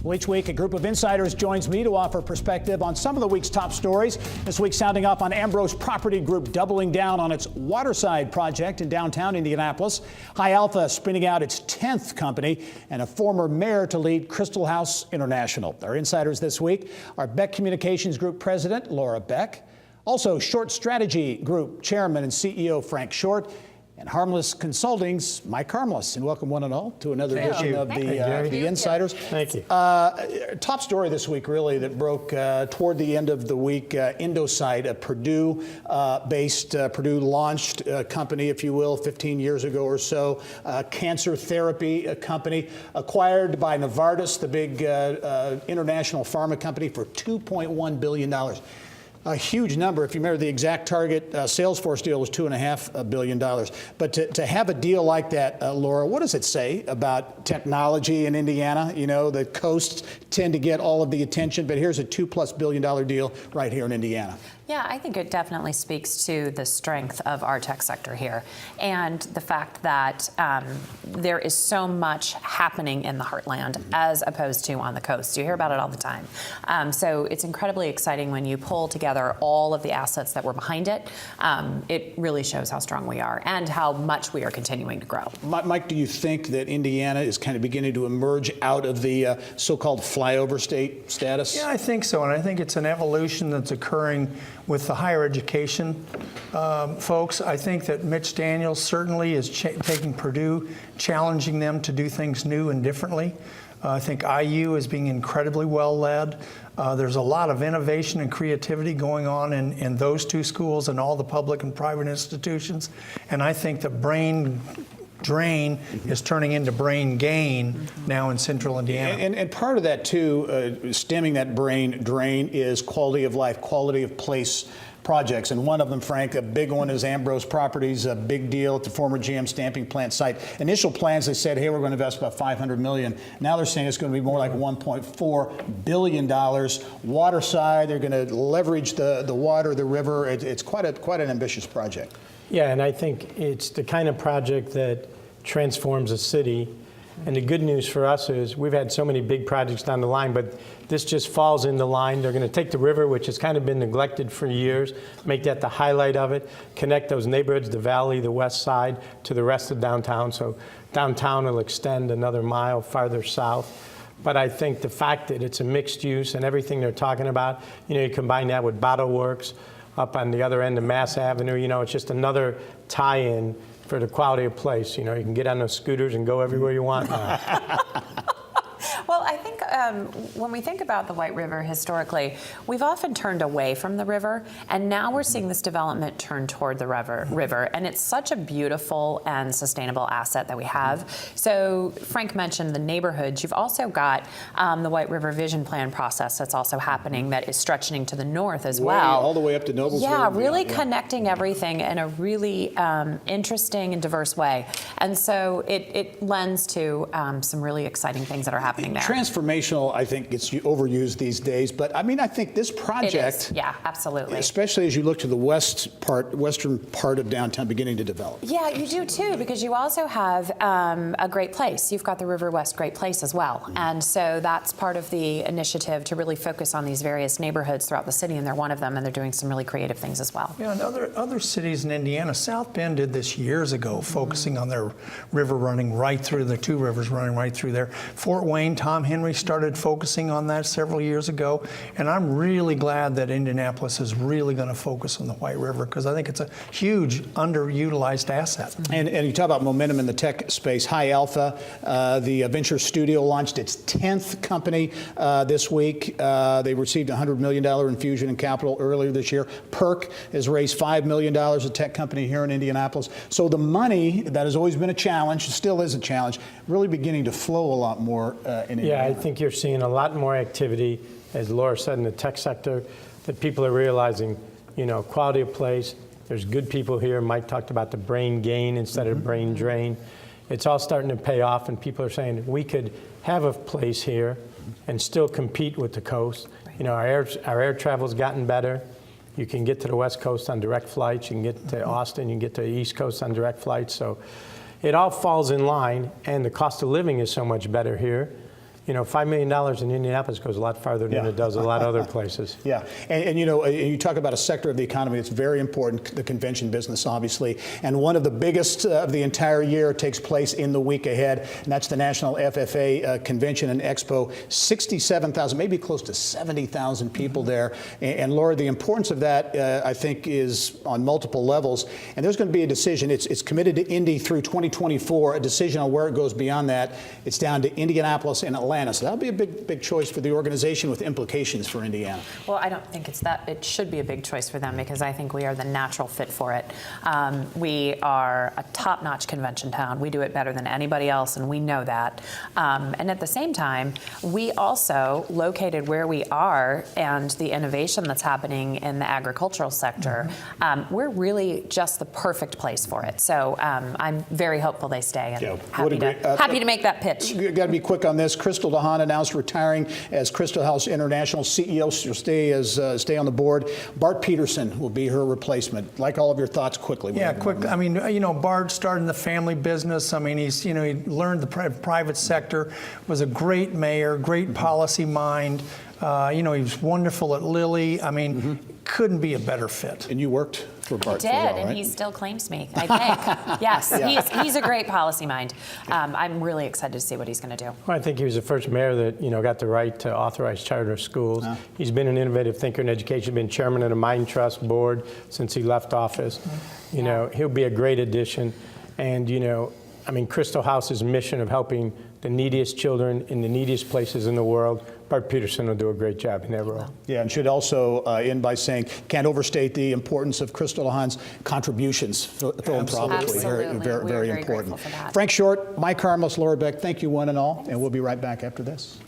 Well, each week, a group of insiders joins me to offer perspective on some of the week's top stories. This week, sounding off on Ambrose Property Group doubling down on its Waterside Project in downtown Indianapolis. High Alpha spinning out its 10th company, and a former mayor to lead Christel House International. Our insiders this week are Beck Communications Group President Laura Beck, also Short Strategy Group Chairman and CEO Frank Short, and Harmless Consulting's Mike Harmless. And welcome one and all to another edition of the Insiders. Thank you. Top story this week, really, that broke toward the end of the week. Indocide, a Purdue-based, Purdue-launched company, if you will, 15 years ago or so. Cancer therapy company acquired by Novartis, the big international pharma company, for $2.1 billion. A huge number. If you remember, the exact target Salesforce deal was $2.5 billion. But to have a deal like that, Laura, what does it say about technology in Indiana? You know, the coasts tend to get all of the attention, but here's a $2+ billion deal right here in Indiana. Yeah, I think it definitely speaks to the strength of our tech sector here and the fact that there is so much happening in the heartland as opposed to on the coast. You hear about it all the time. So it's incredibly exciting when you pull together all of the assets that were behind it. It really shows how strong we are and how much we are continuing to grow. Mike, do you think that Indiana is kind of beginning to emerge out of the so-called flyover state status? Yeah, I think so, and I think it's an evolution that's occurring with the higher education folks. I think that Mitch Daniels certainly is taking Purdue, challenging them to do things new and differently. I think IU is being incredibly well led. There's a lot of innovation and creativity going on in those two schools and all the public and private institutions. And I think the brain drain is turning into brain gain now in central Indiana. And part of that, too, stemming that brain drain is quality of life, quality of place projects. And one of them, Frank, a big one is Ambrose Properties, a big deal at the former GM stamping plant site. Initial plans, they said, hey, we're going to invest about $500 million. Now they're saying it's going to be more like $1.4 billion. Waterside, they're going to leverage the water, the river. It's quite an ambitious project. Yeah, and I think it's the kind of project that transforms a city. And the good news for us is we've had so many big projects down the line, but this just falls in the line. They're going to take the river, which has kind of been neglected for years, make that the highlight of it, connect those neighborhoods, the valley, the west side, to the rest of downtown. So downtown will extend another mile farther south. But I think the fact that it's a mixed use and everything they're talking about, you know, you combine that with Bottle Works up on the other end of Mass Avenue, you know, it's just another tie-in for the quality of place. You know, you can get on those scooters and go everywhere you want now. Well, I think when we think about the White River historically, we've often turned away from the river, and now we're seeing this development turn toward the river, and it's such a beautiful and sustainable asset that we have. So Frank mentioned the neighborhoods. You've also got the White River Vision Plan process that's also happening that is stretching to the north as well. All the way up to Noblesville. Yeah, really connecting everything in a really interesting and diverse way. And so it lends to some really exciting things that are happening there. Transformational, I think, gets overused these days, but I mean, I think this project, yeah, absolutely, especially as you look to the western part of downtown beginning to develop. Yeah, you do too, because you also have a great place. You've got the River West Great Place as well, and so that's part of the initiative to really focus on these various neighborhoods throughout the city, and they're one of them, and they're doing some really creative things as well. Yeah, and other cities in Indiana, South Bend did this years ago, focusing on their river running right through, the two rivers running right through there. Fort Wayne, Tom Henry started focusing on that several years ago, and I'm really glad that Indianapolis is really going to focus on the White River, because I think it's a huge underutilized asset. And you talk about momentum in the tech space. High Alpha, the venture studio, launched its 10th company this week. They received a $100 million infusion in capital earlier this year. PERC has raised $5 million, a tech company here in Indianapolis. So the money that has always been a challenge, still is a challenge, really beginning to flow a lot more in Indiana. Yeah, I think you're seeing a lot more activity, as Laura said, in the tech sector, that people are realizing, you know, quality of place. There's good people here. Mike talked about the brain gain instead of brain drain. It's all starting to pay off, and people are saying we could have a place here and still compete with the coast. You know, our air travel's gotten better. You can get to the West Coast on direct flights. You can get to Austin. You can get to the East Coast on direct flights. So it all falls in line, and the cost of living is so much better here. you know, $5 million in Indianapolis goes a lot farther than it does a lot of other places. Yeah, and you know, you talk about a sector of the economy that's very important, the convention business, obviously, and one of the biggest of the entire year takes place in the week ahead, and that's the National FFA Convention and Expo. 67,000, maybe close to 70,000 people there, and Laura, the importance of that, I think, is on multiple levels, and there's going to be a decision. It's committed to Indy through 2024, a decision on where it goes beyond that. It's down to Indianapolis and Atlanta. So that'll be a big choice for the organization with implications for Indiana. Well, I don't think it should be a big choice for them because I think we are the natural fit for it. We are a top-notch convention town. We do it better than anybody else, and we know that. And at the same time, we also, located where we are and the innovation that's happening in the agricultural sector, we're really just the perfect place for it. So I'm very hopeful they stay and happy to make that pitch. You got to be quick on this. Christel announced retiring as Christel House International CEO. She'll stay on the board. Bart Peterson will be her replacement. Like all of your thoughts, quickly. Yeah, quick. I mean, you know, Bart started in the family business. I mean, he's, you know, he learned the private sector. Was a great mayor, great policy mind. You know, he was wonderful at Lilly. I mean, couldn't be a better fit. And you worked for Bart. I did, and right? he still claims me, I think. Yes, he's a great policy mind. I'm really excited to see what he's going to do. Well, I think he was the first mayor that, you know, got the right to authorize charter schools. He's been an innovative thinker in education, been chairman of the Mind Trust board since he left office. You know, he'll be a great addition. And, you know, I mean, Christel House's mission of helping the neediest children in the neediest places in the world, Bart Peterson will do a great job in that role. Yeah, and should also end by saying, can't overstate the importance of Christel Hahn's contributions philanthropically. Very important. For that. Frank Short, Mike Harmless, Laura Beck, thank you one and all, and we'll be right back after this.